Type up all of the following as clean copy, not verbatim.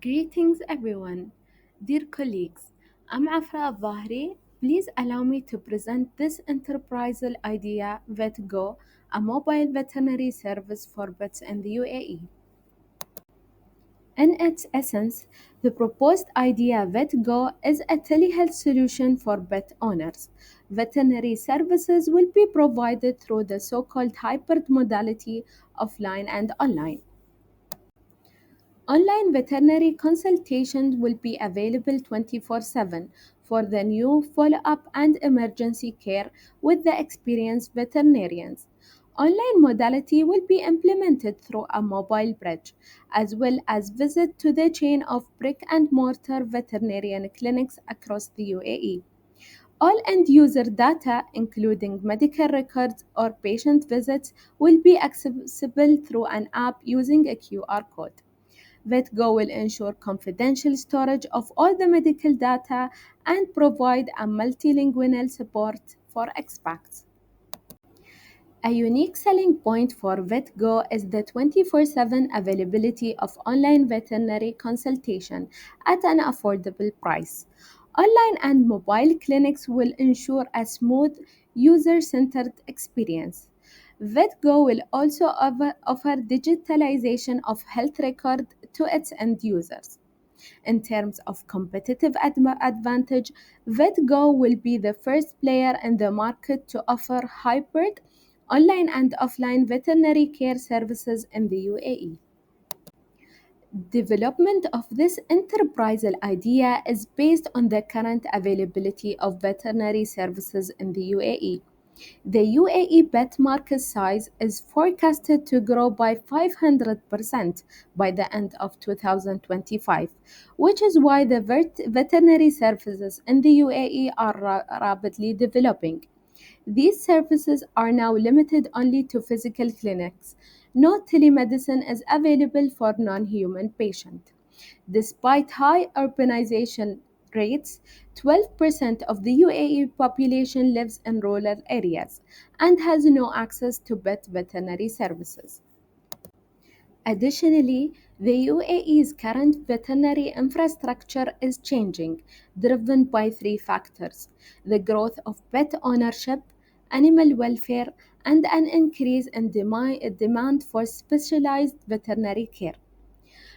Greetings, everyone. Dear colleagues, I'm Afra Dhaheri. Please allow me to present this enterprisal idea, VetGo, a mobile veterinary service for pets in the UAE. In its essence, the proposed idea VetGo is a telehealth solution for pet owners. Veterinary services will be provided through the so-called hybrid modality offline and online. Online veterinary consultations will be available 24/7 for the new follow-up and emergency care with the experienced veterinarians. Online modality will be implemented through a mobile bridge, as well as visit to the chain of brick and mortar veterinarian clinics across the UAE. All end user data, including medical records or patient visits, will be accessible through an app using a QR code. VetGo will ensure confidential storage of all the medical data and provide a multilingual support for expats. A unique selling point for VetGo is the 24/7 availability of online veterinary consultation at an affordable price. Online and mobile clinics will ensure a smooth, user centered experience. VetGo will also offer digitalization of health record to its end users. In terms of competitive advantage, VetGo will be the first player in the market to offer hybrid online and offline veterinary care services in the UAE. Development of this enterprisal idea is based on the current availability of veterinary services in the UAE. The UAE pet market size is forecasted to grow by 500% by the end of 2025, which is why the veterinary services in the UAE are rapidly developing. These services are now limited only to physical clinics. No telemedicine is available for non human patients. Despite high urbanization rates, 12% of the UAE population lives in rural areas and has no access to veterinary services. Additionally, the UAE's current veterinary infrastructure is changing, driven by three factors: the growth of pet ownership, animal welfare, and an increase in demand for specialized veterinary care.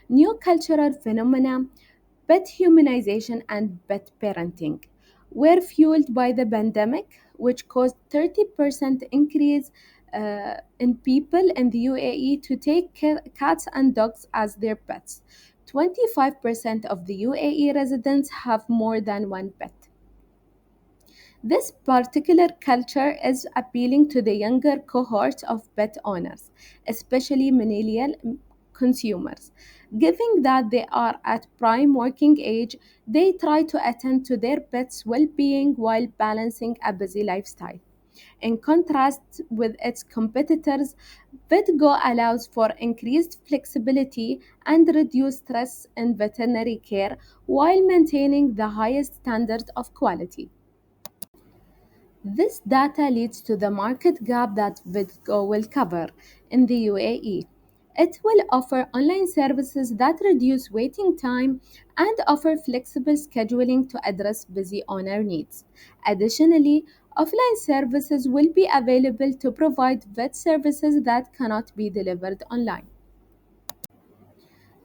New cultural phenomena, pet humanization and pet parenting, were fueled by the pandemic, which caused 30% increase in people in the UAE to take cats and dogs as their pets. 25% of the UAE residents have more than one pet. This particular culture is appealing to the younger cohort of pet owners, especially millennial consumers. Given that they are at prime working age, they try to attend to their pets' well being while balancing a busy lifestyle. In contrast with its competitors, VetGo allows for increased flexibility and reduced stress in veterinary care while maintaining the highest standard of quality. This data leads to the market gap that VetGo will cover in the UAE. It will offer online services that reduce waiting time and offer flexible scheduling to address busy owner needs. Additionally, offline services will be available to provide vet services that cannot be delivered online.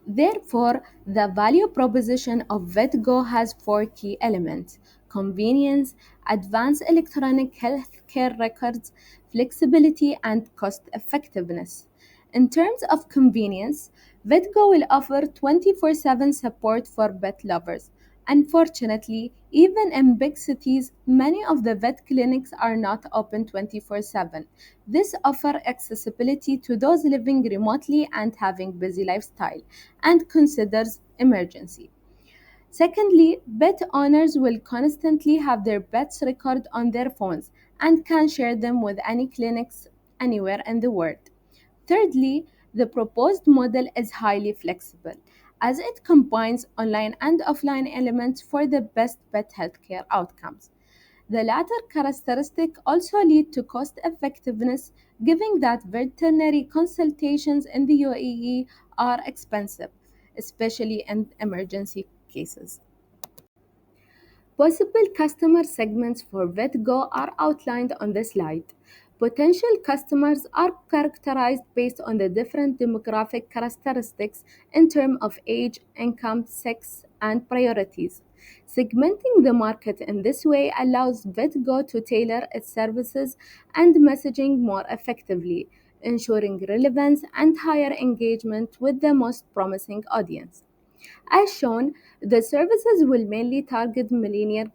Therefore, the value proposition of VetGo has four key elements: convenience, advanced electronic healthcare records, flexibility, and cost effectiveness. In terms of convenience, VetGo will offer 24/7 support for vet lovers. Unfortunately, even in big cities, many of the vet clinics are not open 24/7. This offers accessibility to those living remotely and having busy lifestyle and considers emergency. Secondly, pet owners will constantly have their pets record on their phones and can share them with any clinics anywhere in the world. Thirdly, the proposed model is highly flexible as it combines online and offline elements for the best pet healthcare outcomes. The latter characteristic also lead to cost effectiveness, given that veterinary consultations in the UAE are expensive, especially in emergency cases. Possible customer segments for VetGo are outlined on the slide. Potential customers are characterized based on the different demographic characteristics in terms of age, income, sex, and priorities. Segmenting the market in this way allows VetGo to tailor its services and messaging more effectively, ensuring relevance and higher engagement with the most promising audience. As shown, the services will mainly target millennial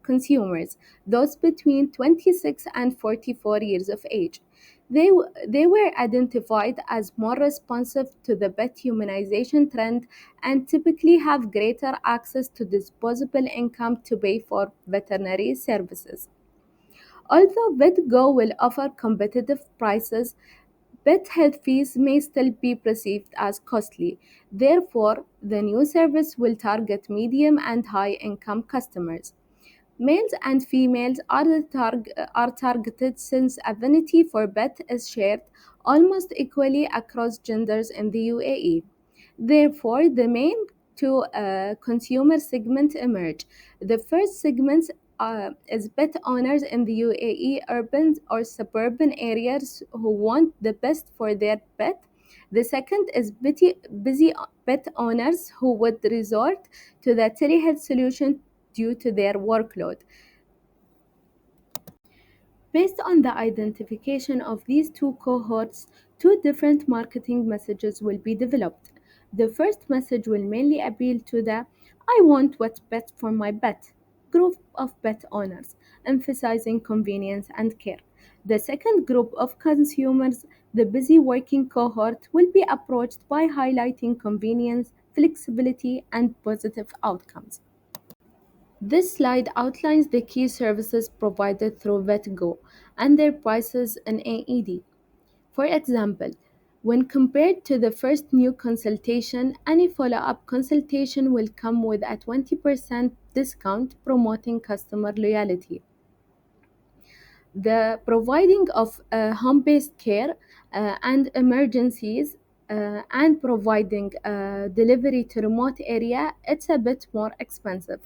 consumers, those between 26 and 44 years of age. They were identified as more responsive to the pet humanization trend and typically have greater access to disposable income to pay for veterinary services. Although VetGo will offer competitive prices, pet health fees may still be perceived as costly. Therefore, the new service will target medium and high income customers. Males and females are targeted since affinity for pet is shared almost equally across genders in the UAE. Therefore, the main two consumer segments emerge. The first segment is pet owners in the UAE, urban or suburban areas who want the best for their pet. The second is busy pet owners who would resort to the telehealth solution due to their workload. Based on the identification of these two cohorts, two different marketing messages will be developed. The first message will mainly appeal to the I want what's best for my pet group of pet owners, emphasizing convenience and care. The second group of consumers, the busy working cohort, will be approached by highlighting convenience, flexibility, and positive outcomes. This slide outlines the key services provided through VetGo and their prices in AED. For example, when compared to the first new consultation, any follow up consultation will come with a 20% discount promoting customer loyalty. The providing of home based care and emergencies and providing delivery to remote area, it's a bit more expensive.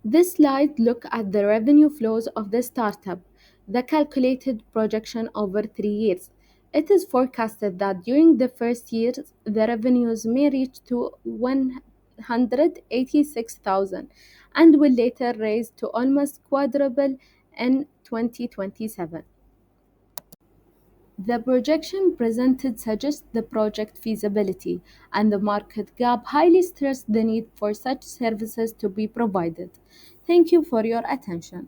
This slide looks at the revenue flows of the startup, the calculated projection over 3 years. It is forecasted that during the first years, the revenues may reach to 186,000 and will later rise to almost quadruple in 2027. The projection presented suggests the project feasibility, and the market gap highly stressed the need for such services to be provided. Thank you for your attention.